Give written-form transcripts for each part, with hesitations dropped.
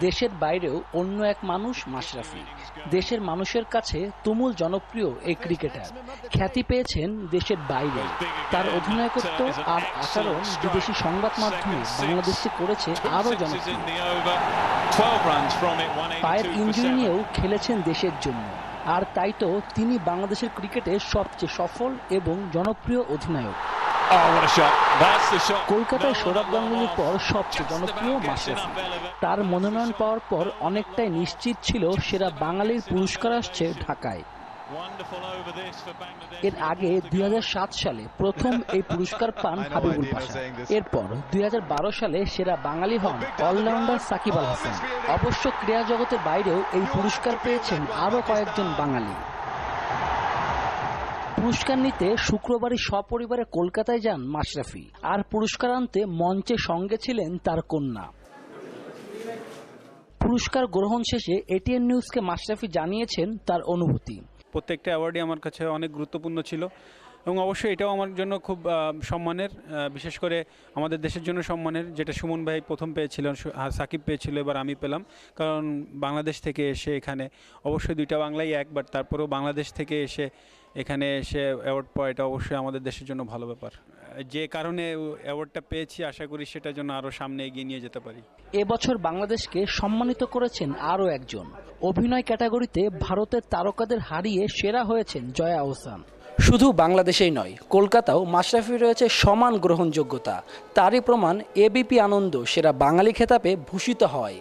দেশের বাইরেও অন্য এক মানুষ মাশরাফি। দেশের মানুষের কাছে তুমুল জনপ্রিয় এই ক্রিকেটার। খ্যাতি পেয়েছেন দেশের বাইরে। তার অধিনায়কত্ব আর আচরণ বিদেশি সংবাদ মাধ্যমে বাংলাদেশকে করেছে আরও জনপ্রিয়। পায়ের ইনজুরি নিয়েও খেলেছেন দেশের জন্য, আর তাই তো তিনি বাংলাদেশের ক্রিকেটে সবচেয়ে সফল এবং জনপ্রিয় অধিনায়ক। কলকাতায় সৌরভ গাঙ্গুলির পর সবচেয়ে জনপ্রিয় মাশরাফি। তার মনোনয়ন পাওয়ার পর অনেকটাই নিশ্চিত ছিল সেরা বাঙালির পুরস্কার আসছে ঢাকায়। এর আগে 2007 সালে প্রথম এই পুরস্কার পান হাবিবুল পাশা। এরপর 2012 সালে সেরা বাঙালি হন অলরাউন্ডার সাকিব আল হাসান। অবশ্য ক্রীড়া জগতের বাইরেও এই পুরস্কার পেয়েছেন আরও কয়েকজন বাঙালি। পুরস্কার নিতে শুক্রবারই সপরিবারে কলকাতায় যান মাশরাফি, আর পুরস্কার আনতে মঞ্চে সঙ্গে ছিলেন তার কন্যা। পুরস্কার গ্রহণ শেষে এটিএন নিউজকে মাশরাফি জানিয়েছেন তার অনুভূতি। প্রত্যেকটা অ্যাওয়ার্ডই আমার কাছে অনেক গুরুত্বপূর্ণ ছিল এবং অবশ্যই এটাও আমার জন্য খুব সম্মানের, বিশেষ করে আমাদের দেশের জন্য সম্মানের, যেটা সুমন ভাই প্রথম পেয়েছিলেন, সাকিব পেয়েছিল, এবার আমি পেলাম। কারণ বাংলাদেশ থেকে এসে এখানে, অবশ্যই দুইটা বাংলাই এক, বাট তারপরেও বাংলাদেশ থেকে এসে এখানে এসে অ্যাওয়ার্ড পাওয়া, এটা অবশ্যই আমাদের দেশের জন্য ভালো ব্যাপার। যে কারণে অ্যাওয়ার্ডটা পেয়েছি, আশা করি সেটার জন্য আরও সামনে এগিয়ে নিয়ে যেতে পারি। এবছর বাংলাদেশকে সম্মানিত করেছেন আরও একজন। অভিনয় ক্যাটাগরিতে ভারতের তারকাদের হারিয়ে সেরা হয়েছেন জয়া আহসান। শুধু বাংলাদেশেই নয়, কলকাতাও মাশরাফির রয়েছে সমান গ্রহণযোগ্যতা। তারই প্রমাণ এবিপি আনন্দ সেরা বাঙালি খেতাবে ভূষিত হয়।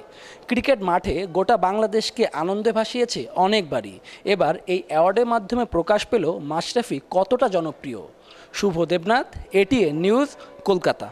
ক্রিকেট মাঠে গোটা বাংলাদেশকে আনন্দে ভাসিয়েছে অনেকবারই। এবার এই অ্যাওয়ার্ডের মাধ্যমে প্রকাশ পেল মাশরাফি কতটা জনপ্রিয়। শুভ দেবনাথ, এটিএন নিউজ, কলকাতা।